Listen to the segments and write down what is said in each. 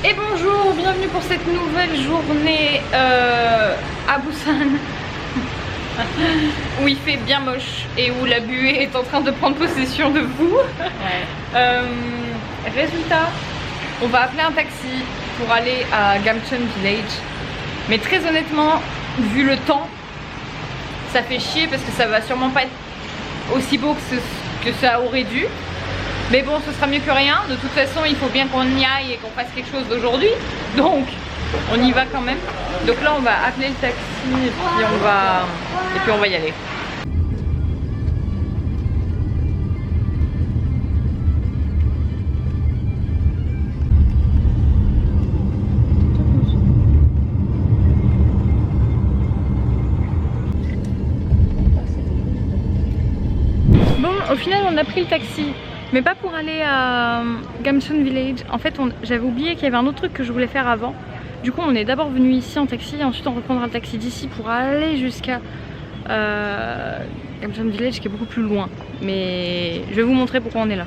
Et bonjour, bienvenue pour cette nouvelle journée à Busan où il fait bien moche et où la buée est en train de prendre possession de vous. Ouais. Résultat, on va appeler un taxi pour aller à Gamcheon Village. Mais très honnêtement, vu le temps, ça fait chier parce que ça va sûrement pas être aussi beau que ça aurait dû. Mais bon, ce sera mieux que rien. De toute façon, il faut bien qu'on y aille et qu'on fasse quelque chose d'aujourd'hui. Donc, on y va quand même. Donc là, on va appeler le taxi et puis on va y aller. Bon, au final, on a pris le taxi. Mais pas pour aller à Gamcheon Village. En fait, j'avais oublié qu'il y avait un autre truc que je voulais faire avant. Du coup, on est d'abord venu ici en taxi et ensuite on reprendra le taxi d'ici pour aller jusqu'à Gamcheon Village qui est beaucoup plus loin. Mais je vais vous montrer pourquoi on est là.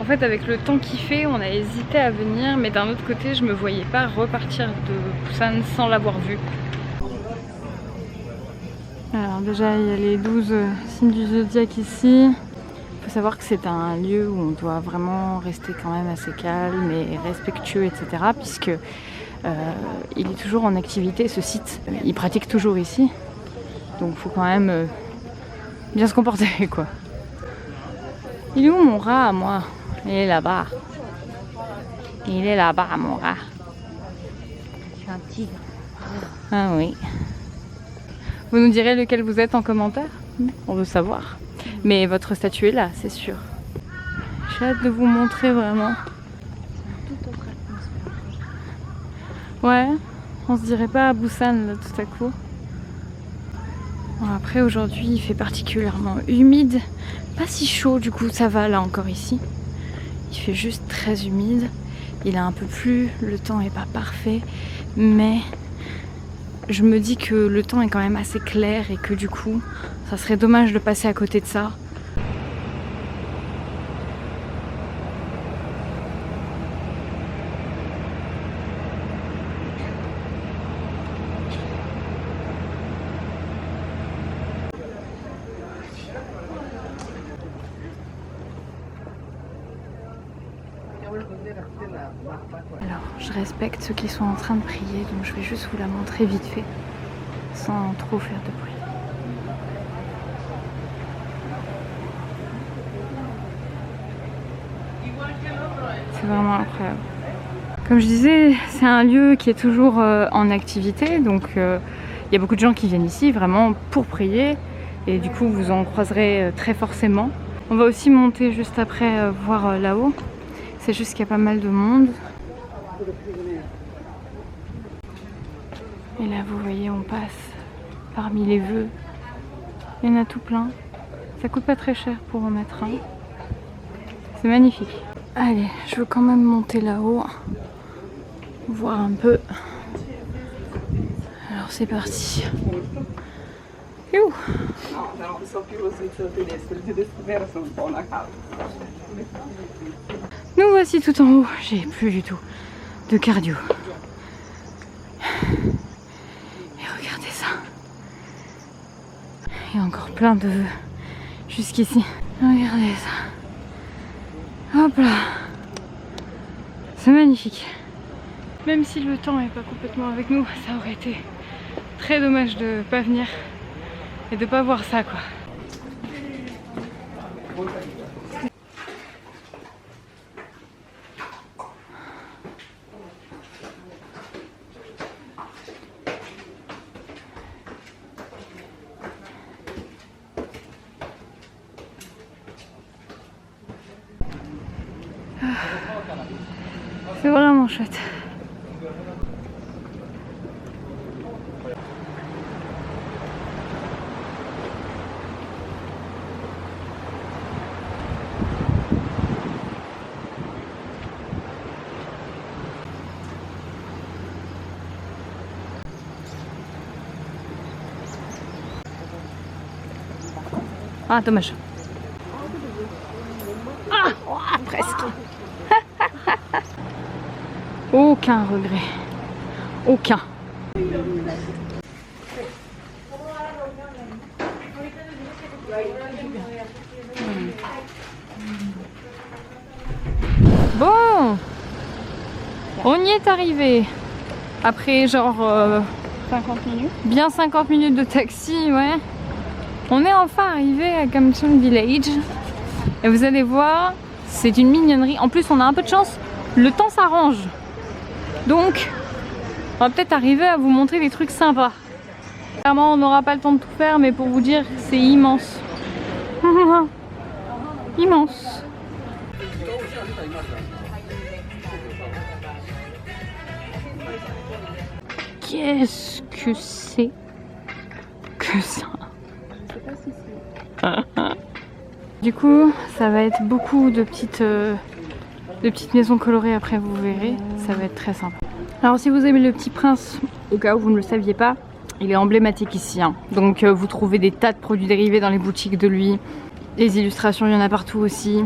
En fait, avec le temps qu'il fait, on a hésité à venir, mais d'un autre côté, je me voyais pas repartir de Busan sans l'avoir vu. Alors déjà, il y a les 12 signes du zodiaque ici. Il faut savoir que c'est un lieu où on doit vraiment rester quand même assez calme et respectueux, etc. Puisque il est toujours en activité, ce site. Il pratique toujours ici. Donc il faut quand même bien se comporter, quoi. Il est où mon rat, moi? Il est là-bas. Il est là-bas, mon rat. C'est un tigre. Ah oui. Vous nous direz lequel vous êtes en commentaire? On veut savoir. Mais votre statue est là, c'est sûr. J'ai hâte de vous montrer vraiment. C'est un tout autre atmosphère. Ouais, on se dirait pas à Busan là tout à coup. Bon, après aujourd'hui il fait particulièrement humide. Pas si chaud du coup, ça va là encore ici. Il fait juste très humide. Il a un peu plu, le temps est pas parfait. Mais je me dis que le temps est quand même assez clair et que du coup ça serait dommage de passer à côté de ça. Alors, je respecte ceux qui sont en train de prier, donc je vais juste vous la montrer vite fait, sans trop faire de bruit. C'est vraiment incroyable. Comme je disais, c'est un lieu qui est toujours en activité, donc il y a beaucoup de gens qui viennent ici vraiment pour prier, et du coup vous en croiserez très forcément. On va aussi monter juste après voir là-haut. C'est juste qu'il y a pas mal de monde. Et là, vous voyez, on passe parmi les vœux. Il y en a tout plein. Ça coûte pas très cher pour en mettre un. C'est magnifique. Allez, je veux quand même monter là-haut. Voir un peu. Alors, c'est parti. Youh. Nous voici tout en haut. J'ai plus du tout de cardio. Et regardez ça. Il y a encore plein de vœux jusqu'ici. Regardez ça. Hop là. C'est magnifique. Même si le temps n'est pas complètement avec nous, ça aurait été très dommage de ne pas venir et de ne pas voir ça, quoi. C'est vraiment chouette. Ah, dommage. Ah, oh, presque. Aucun regret. Aucun. Bon, on y est arrivé. Après genre 50 minutes. bien 50 minutes de taxi, ouais. On est enfin arrivé à Gamcheon Village. Et vous allez voir, c'est une mignonnerie. En plus, on a un peu de chance, le temps s'arrange. Donc, on va peut-être arriver à vous montrer des trucs sympas. Clairement, on n'aura pas le temps de tout faire, mais pour vous dire, c'est immense. Immense. Qu'est-ce que c'est que ça? Du coup, ça va être beaucoup de petites maisons colorées après, vous verrez. Ça va être très sympa. Alors si vous aimez le Petit Prince, au cas où vous ne le saviez pas, il est emblématique ici. Hein. Donc vous trouvez des tas de produits dérivés dans les boutiques de lui. Les illustrations, il y en a partout aussi.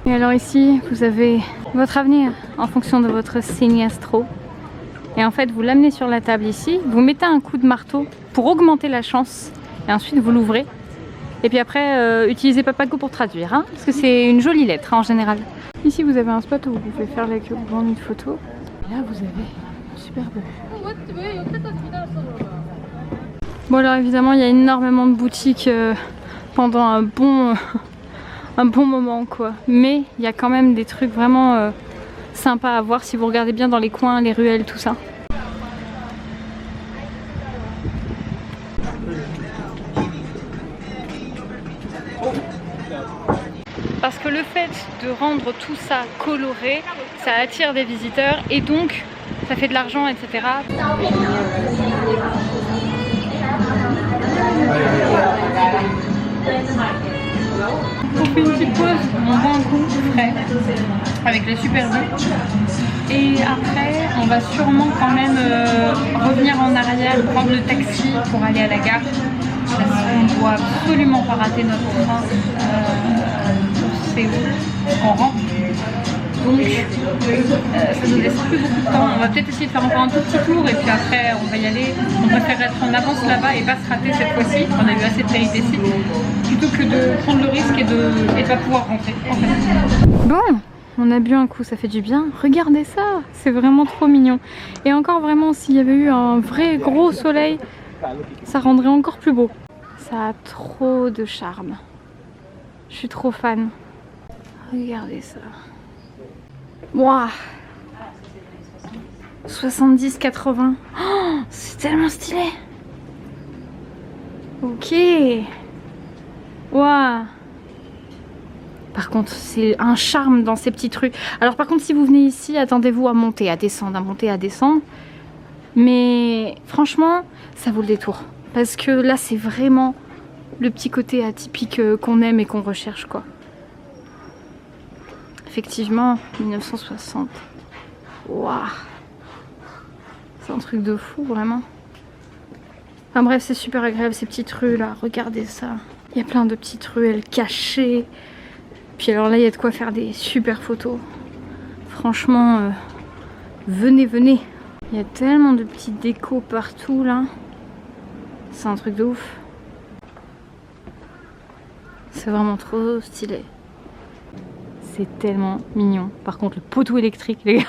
Et alors ici, vous avez votre avenir en fonction de votre signe astro. Et en fait, vous l'amenez sur la table ici, vous mettez un coup de marteau pour augmenter la chance. Et ensuite, vous l'ouvrez. Et puis après, utilisez Papago pour traduire, hein, parce que c'est une jolie lettre hein, en général. Ici, vous avez un spot où vous pouvez faire la queue pour prendre une photo. Et là, vous avez une superbe vue. Bon alors évidemment, il y a énormément de boutiques pendant un bon moment quoi. Mais il y a quand même des trucs vraiment sympas à voir si vous regardez bien dans les coins, les ruelles, tout ça. Parce que le fait de rendre tout ça coloré, ça attire des visiteurs et donc ça fait de l'argent, etc. On fait une petite pause, on boit un coup frais avec les super vues. Et après, on va sûrement quand même revenir en arrière, prendre le taxi pour aller à la gare. Parce qu'on ne doit absolument pas rater notre train pour Séoul. On rentre. Donc, ça nous laisse plus beaucoup de temps. On va peut-être essayer de faire encore un tout petit tour et puis après, on va y aller. On préfère être en avance là-bas et pas se rater cette fois-ci. On a eu assez de péripéties plutôt que de prendre le risque et de pas pouvoir rentrer. En fait. Bon, on a bu un coup, ça fait du bien. Regardez ça, c'est vraiment trop mignon. Et encore vraiment, s'il y avait eu un vrai gros soleil, ça rendrait encore plus beau. Ça a trop de charme. Je suis trop fan. Regardez ça. Waouh, 70-80. Oh, c'est tellement stylé. Ok. Waouh. Par contre, c'est un charme dans ces petites rues. Alors par contre, si vous venez ici, attendez-vous à monter, à descendre, à monter, à descendre. Mais franchement, ça vaut le détour. Parce que là, c'est vraiment le petit côté atypique qu'on aime et qu'on recherche, quoi. Effectivement, 1960. Waouh. C'est un truc de fou, vraiment. Enfin bref, c'est super agréable ces petites rues là. Regardez ça. Il y a plein de petites ruelles cachées. Puis alors là, il y a de quoi faire des super photos. Franchement, venez, venez. Il y a tellement de petites décos partout là. C'est un truc de ouf. C'est vraiment trop stylé. C'est tellement mignon. Par contre, le poteau électrique, les gars.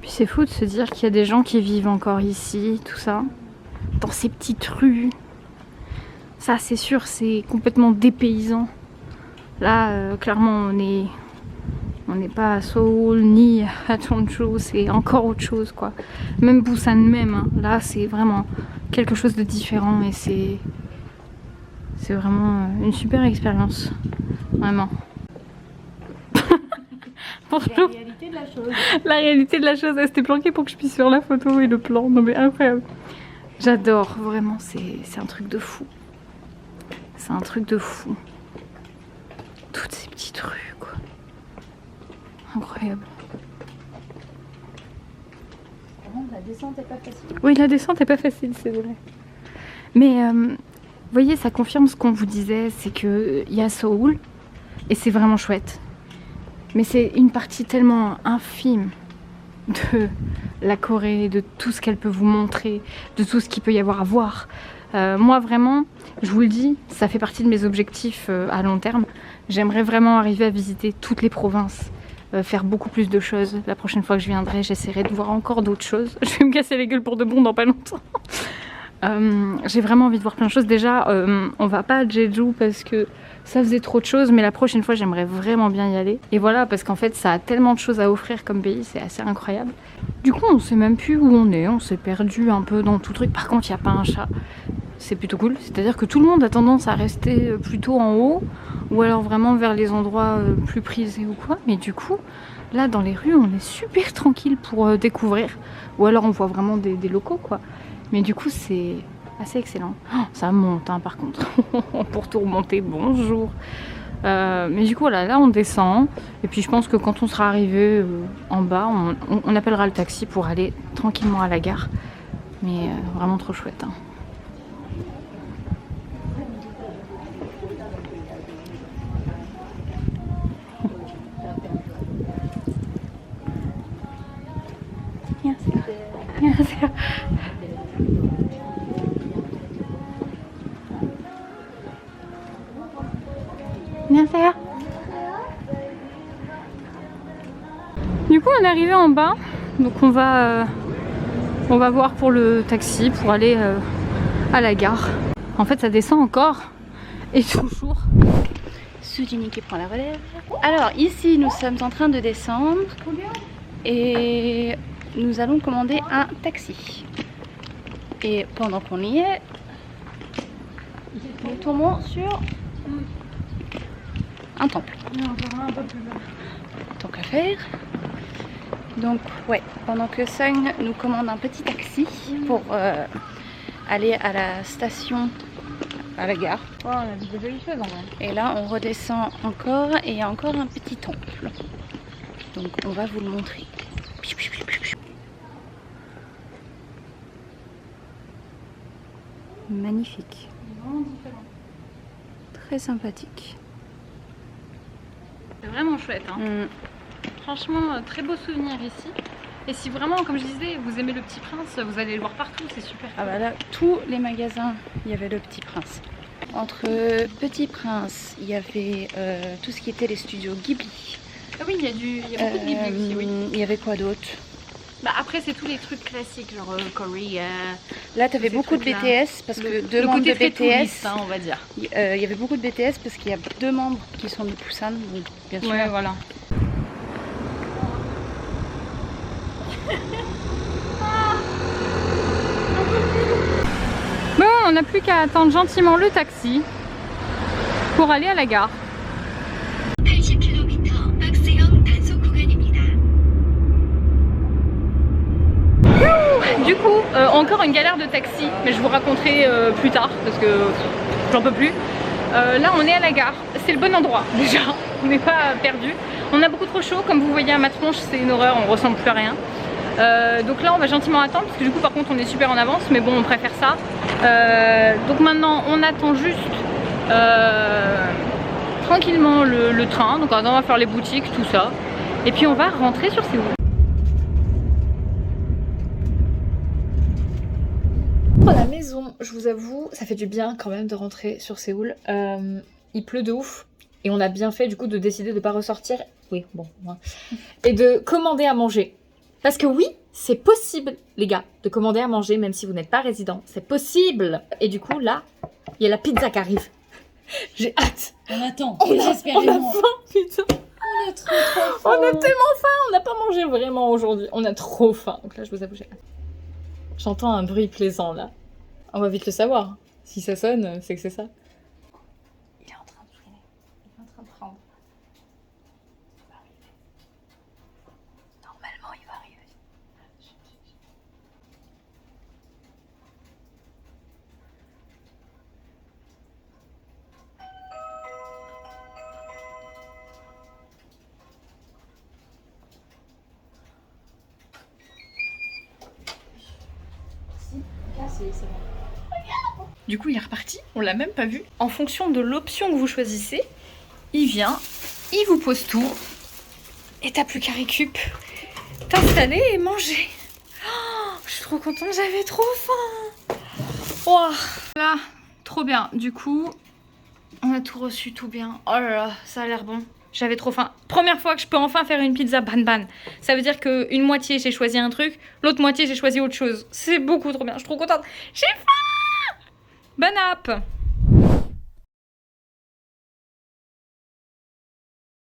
Puis c'est fou de se dire qu'il y a des gens qui vivent encore ici, tout ça. Dans ces petites rues. Ça, c'est sûr, c'est complètement dépaysant. Là, clairement, on n'est pas à Seoul ni à Jeonju, c'est encore autre chose, quoi. Même Busan même, hein. Là, c'est vraiment quelque chose de différent et c'est vraiment une super expérience. Vraiment. Bonjour. La réalité de la chose. La réalité de la chose, elle s'était planquée pour que je puisse faire la photo et le plan. Non mais incroyable. J'adore, vraiment, c'est un truc de fou. C'est un truc de fou. Toutes ces petites rues, quoi. Incroyable. La descente est pas facile. Oui, la descente est pas facile, c'est vrai. Mais, vous voyez, ça confirme ce qu'on vous disait, c'est qu'il y a Séoul, et c'est vraiment chouette. Mais c'est une partie tellement infime de la Corée, de tout ce qu'elle peut vous montrer, de tout ce qu'il peut y avoir à voir. Moi, vraiment, je vous le dis, ça fait partie de mes objectifs à long terme. J'aimerais vraiment arriver à visiter toutes les provinces. Faire beaucoup plus de choses. La prochaine fois que je viendrai, j'essaierai de voir encore d'autres choses. Je vais me casser les gueules pour de bon dans pas longtemps. J'ai vraiment envie de voir plein de choses. Déjà, on va pas à Jeju parce que ça faisait trop de choses, mais la prochaine fois, j'aimerais vraiment bien y aller. Et voilà, parce qu'en fait, ça a tellement de choses à offrir comme pays, c'est assez incroyable. Du coup, on sait même plus où on s'est perdu un peu dans tout truc. Par contre, il n'y a pas un chat. C'est plutôt cool. C'est-à-dire que tout le monde a tendance à rester plutôt en haut ou alors vraiment vers les endroits plus prisés ou quoi. Mais du coup, là, dans les rues, on est super tranquille pour découvrir. Ou alors, on voit vraiment des locaux, quoi. Mais du coup, c'est assez excellent. Oh, ça monte, hein, par contre. Pour tout remonter, bonjour. Mais du coup, voilà, là, on descend. Et puis, je pense que quand on sera arrivé en bas, on appellera le taxi pour aller tranquillement à la gare. Mais vraiment trop chouette, hein. 안녕하세요. 안녕하세요. Du coup, on est arrivé en bas, donc on va voir pour le taxi pour aller à la gare. En fait, ça descend encore et toujours. Sujini qui prend la relève. Alors ici, nous sommes en train de descendre et nous allons commander un taxi. Et pendant qu'on y est, nous tombons sur un temple. Tant qu'à faire. Donc ouais, pendant que Sung nous commande un petit taxi pour aller à la station, à la gare. Oh, on a vu des jolies choses en vrai. Et là on redescend encore et il y a encore un petit temple. Donc on va vous le montrer. Magnifique. Très sympathique. C'est vraiment chouette, hein. Franchement, très beau souvenir ici. Et si vraiment, comme je disais, vous aimez le Petit Prince, vous allez le voir partout, c'est super. Ah bah là, tous les magasins, il y avait le Petit Prince. Entre Petit Prince, il y avait tout ce qui était les studios Ghibli. Ah oui, il y a beaucoup de Ghibli aussi, oui. Il y avait quoi d'autre? Bah après, c'est tous les trucs classiques, genre Korea. Là, tu avais beaucoup de BTS, parce que deux membres de BTS, touriste, hein, on va dire. Il y avait beaucoup de BTS parce qu'il y a 2 membres qui sont de Busan, donc bien sûr. Ouais, voilà. Bon, on n'a plus qu'à attendre gentiment le taxi pour aller à la gare. Du coup, encore une galère de taxi, mais je vous raconterai plus tard parce que j'en peux plus. Là, on est à la gare, c'est le bon endroit déjà, on n'est pas perdu. On a beaucoup trop chaud, comme vous voyez à ma tronche, c'est une horreur, on ressemble plus à rien. Donc là, on va gentiment attendre parce que du coup, par contre, on est super en avance, mais bon, on préfère ça. Donc maintenant, on attend juste tranquillement le train. Donc on va faire les boutiques, tout ça, et puis on va rentrer sur Séoul. Pour la maison, je vous avoue, ça fait du bien quand même de rentrer sur Séoul. Il pleut de ouf et on a bien fait du coup de décider de ne pas ressortir. Oui, bon, moi. Et de commander à manger. Parce que oui, c'est possible, les gars, de commander à manger même si vous n'êtes pas résident. C'est possible. Et du coup, là, il y a la pizza qui arrive. J'ai hâte. On attend, On a faim, putain. On a trop faim. On a tellement faim, on n'a pas mangé vraiment aujourd'hui. On a trop faim. Donc là, je vous avoue, j'ai hâte. J'entends un bruit plaisant là. On va vite le savoir. Si ça sonne, c'est que c'est ça. Il est en train de freiner. Il est en train de prendre. c'est bon. Du coup, il est reparti, on l'a même pas vu. En fonction de l'option que vous choisissez, il vient, il vous pose tout, et t'as plus qu'à récup, t'installer et manger. Oh, je suis trop contente, j'avais trop faim. Wow. Là, trop bien. Du coup, on a tout reçu, tout bien. Oh là là, ça a l'air bon. J'avais trop faim. Première fois que je peux enfin faire une pizza ban. Ça veut dire qu'une moitié j'ai choisi un truc, l'autre moitié j'ai choisi autre chose. C'est beaucoup trop bien, je suis trop contente. J'ai faim. Bon app.